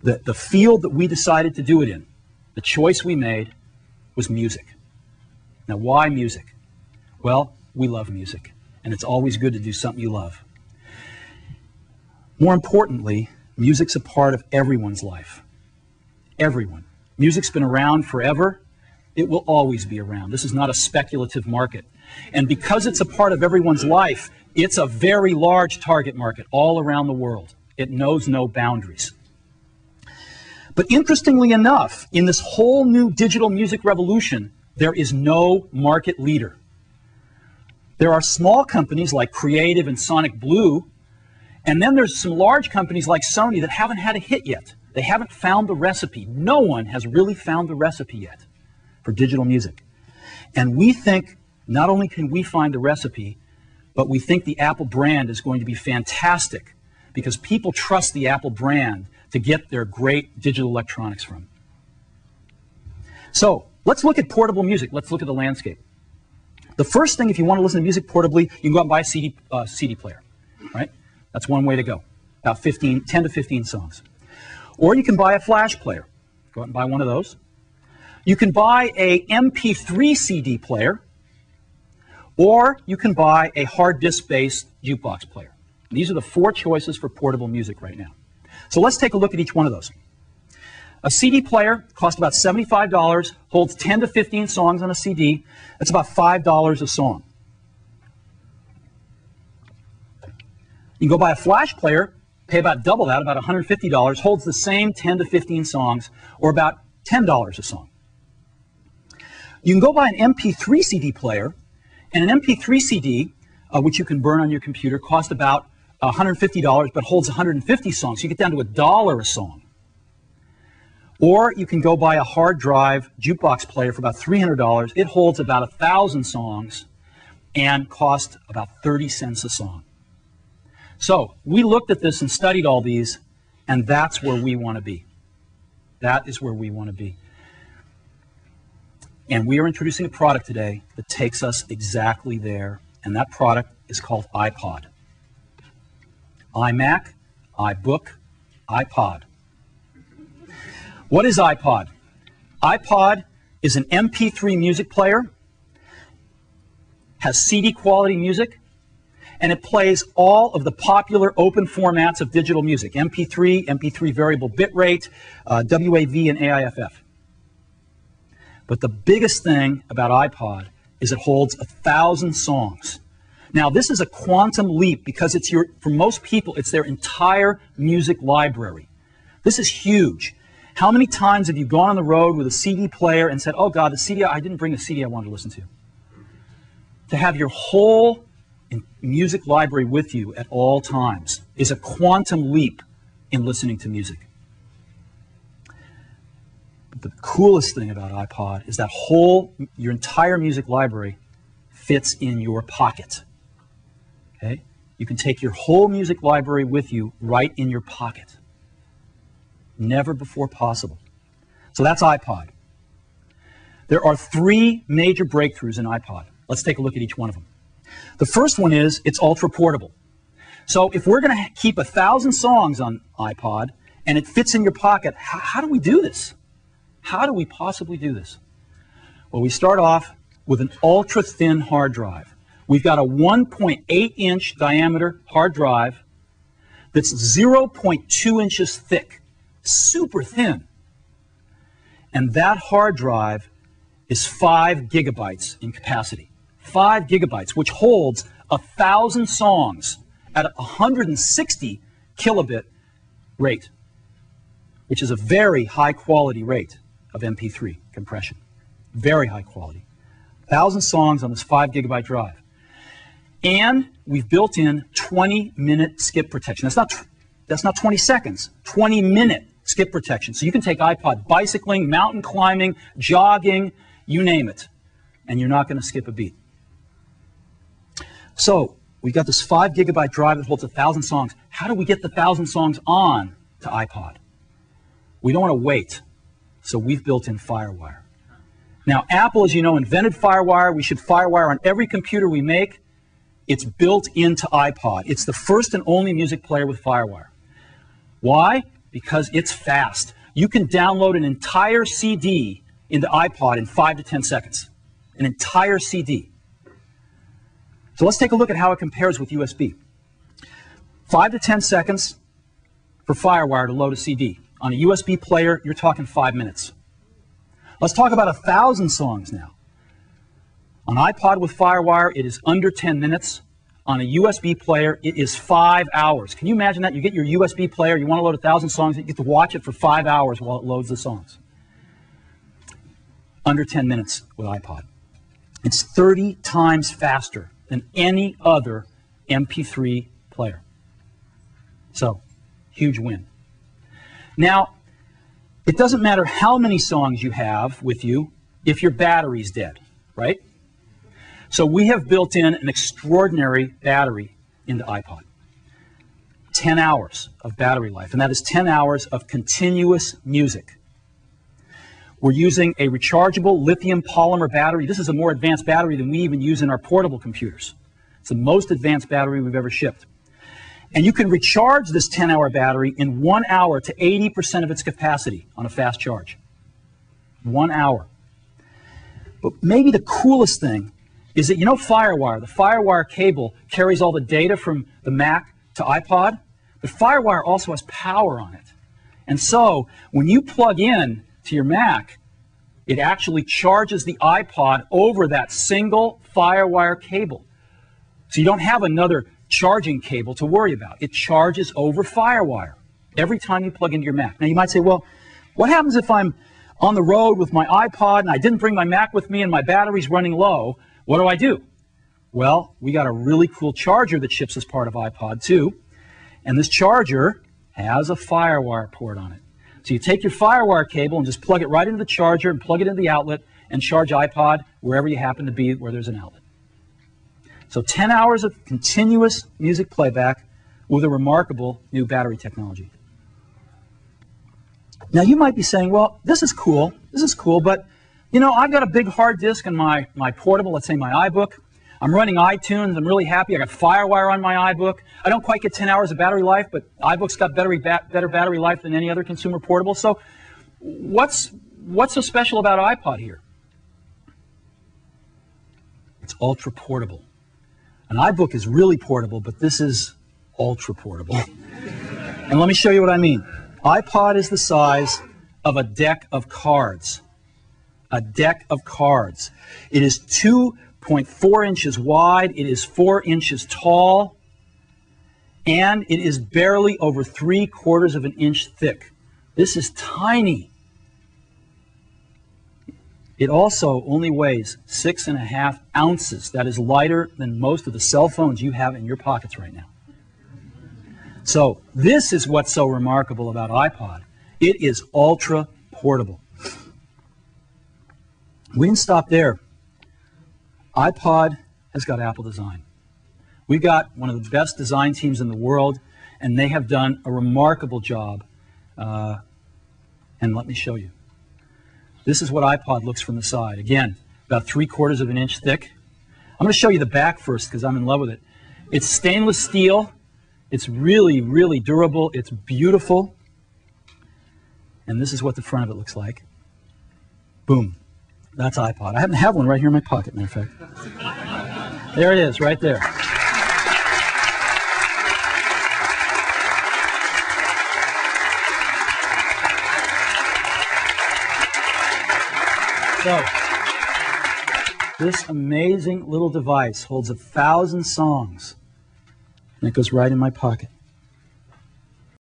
The field that we decided to do it in, the choice we made, was music. Now, why music? Well, we love music, and it's always good to do something you love. More importantly, music's a part of everyone's life. Everyone. Music's been around forever. It will always be around. This is not a speculative market. And because it's a part of everyone's life, it's a very large target market all around the world. It knows no boundaries. But interestingly enough, in this whole new digital music revolution, there is no market leader. There are small companies like Creative and Sonic Blue, and then there's some large companies like Sony that haven't had a hit yet. They haven't found the recipe. No one has really found the recipe yet for digital music. And we think not only can we find the recipe, but we think the Apple brand is going to be fantastic because people trust the Apple brand to get their great digital electronics from. So let's look at portable music. Let's look at the landscape. The first thing, if you want to listen to music portably, you can go out and buy a CD player, right? That's one way to go, about 10 to 15 songs. Or you can buy a flash player. Go out and buy one of those. You can buy a MP3 CD player, or you can buy a hard disk-based jukebox player. These are the four choices for portable music right now. So let's take a look at each one of those. A CD player costs about $75, holds 10 to 15 songs on a CD. That's about $5 a song. You can go buy a flash player, pay about double that, about $150, holds the same 10 to 15 songs, or about $10 a song. You can go buy an MP3 CD player, and an MP3 CD, which you can burn on your computer, costs about $150, but holds 150 songs. So you get down to $1 a song. Or you can go buy a hard drive jukebox player for about $300. It holds about 1,000 songs and costs about 30 cents a song. So we looked at this and studied all these, and that's where we want to be. That is where we want to be. And we are introducing a product today that takes us exactly there, and that product is called iPod. iMac, iBook, iPod. What is iPod? iPod is an MP3 music player, has CD quality music, and it plays all of the popular open formats of digital music, MP3, MP3 variable bitrate, WAV, and AIFF. But the biggest thing about iPod is it holds 1,000 songs. Now, this is a quantum leap because it's for most people, it's their entire music library. This is huge. How many times have you gone on the road with a CD player and said, oh God, I didn't bring the CD I wanted to listen to? To have your whole music library with you at all times is a quantum leap in listening to music. But the coolest thing about iPod is that your entire music library fits in your pocket. Okay? You can take your whole music library with you right in your pocket. Never before possible. So that's iPod. There are three major breakthroughs in iPod. Let's take a look at each one of them. The first one is it's ultra portable. So if we're going to keep 1,000 songs on iPod and it fits in your pocket, how do we do this? How do we possibly do this? Well, we start off with an ultra thin hard drive. We've got a 1.8-inch diameter hard drive that's 0.2 inches thick, super thin. And that hard drive is 5 gigabytes in capacity. 5 gigabytes, which holds 1,000 songs at a 160 kilobit rate, which is a very high quality rate of MP3 compression. Very high quality. 1,000 songs on this 5 gigabyte drive. And we've built in 20-minute skip protection. That's not 20 seconds, 20-minute skip protection. So you can take iPod bicycling, mountain climbing, jogging, you name it, and you're not going to skip a beat. So we've got this 5 gigabyte drive that holds 1,000 songs. How do we get the 1,000 songs on to iPod? We don't want to wait, so we've built in FireWire. Now, Apple, as you know, invented FireWire. We should FireWire on every computer we make. It's built into iPod. It's the first and only music player with FireWire. Why? because it's fast. You can download an entire CD into iPod in 5 to 10 seconds. An entire CD. So let's take a look at how it compares with USB. 5 to 10 seconds for FireWire to load a CD. On a USB player, you're talking 5 minutes. Let's talk about 1,000 songs now. On iPod with FireWire, it is under 10 minutes. On a USB player, it is 5 hours. Can you imagine that? You get your USB player, you want to load 1,000 songs, you get to watch it for 5 hours while it loads the songs. Under 10 minutes with iPod. It's 30 times faster than any other MP3 player. So, huge win. Now, it doesn't matter how many songs you have with you if your battery's dead, right? So we have built in an extraordinary battery into iPod. 10 hours of battery life, and that is 10 hours of continuous music. We're using a rechargeable lithium polymer battery. This is a more advanced battery than we even use in our portable computers. It's the most advanced battery we've ever shipped. And you can recharge this 10-hour battery in 1 hour to 80% of its capacity on a fast charge. 1 hour. But maybe the coolest thing is that, you know, FireWire, the FireWire cable carries all the data from the Mac to iPod, but FireWire also has power on it. And so, when you plug in to your Mac, it actually charges the iPod over that single FireWire cable. So you don't have another charging cable to worry about. It charges over FireWire every time you plug into your Mac. Now you might say, well, what happens if I'm on the road with my iPod and I didn't bring my Mac with me and my battery's running low? What do? Well, we got a really cool charger that ships as part of iPod too, and this charger has a FireWire port on it. So you take your FireWire cable and just plug it right into the charger and plug it into the outlet and charge iPod wherever you happen to be where there's an outlet. So 10 hours of continuous music playback with a remarkable new battery technology. Now you might be saying, well, this is cool, but you know, I've got a big hard disk in my portable, let's say my iBook. I'm running iTunes, I'm really happy, I got FireWire on my iBook. I don't quite get 10 hours of battery life, but iBook's got better battery life than any other consumer portable. So what's so special about iPod here? It's ultra portable. An iBook is really portable, but this is ultra portable. And let me show you what I mean. iPod is the size of a deck of cards. A deck of cards. It is 2.4 inches wide, it is 4 inches tall, and it is barely over 3/4 of an inch thick. This is tiny. It also only weighs 6.5 ounces. That is lighter than most of the cell phones you have in your pockets right now. So this is what's so remarkable about iPod. It is ultra portable. We didn't stop there. iPod has got Apple design. We've got one of the best design teams in the world, and they have done a remarkable job. And let me show you. This is what iPod looks from the side. Again, about 3/4 of an inch thick. I'm going to show you the back first because I'm in love with it. It's stainless steel. It's really, really durable. It's beautiful. And this is what the front of it looks like. Boom. That's iPod. I happen to have one right here in my pocket, matter of fact. There it is, right there. So, this amazing little device holds 1,000 songs, and it goes right in my pocket.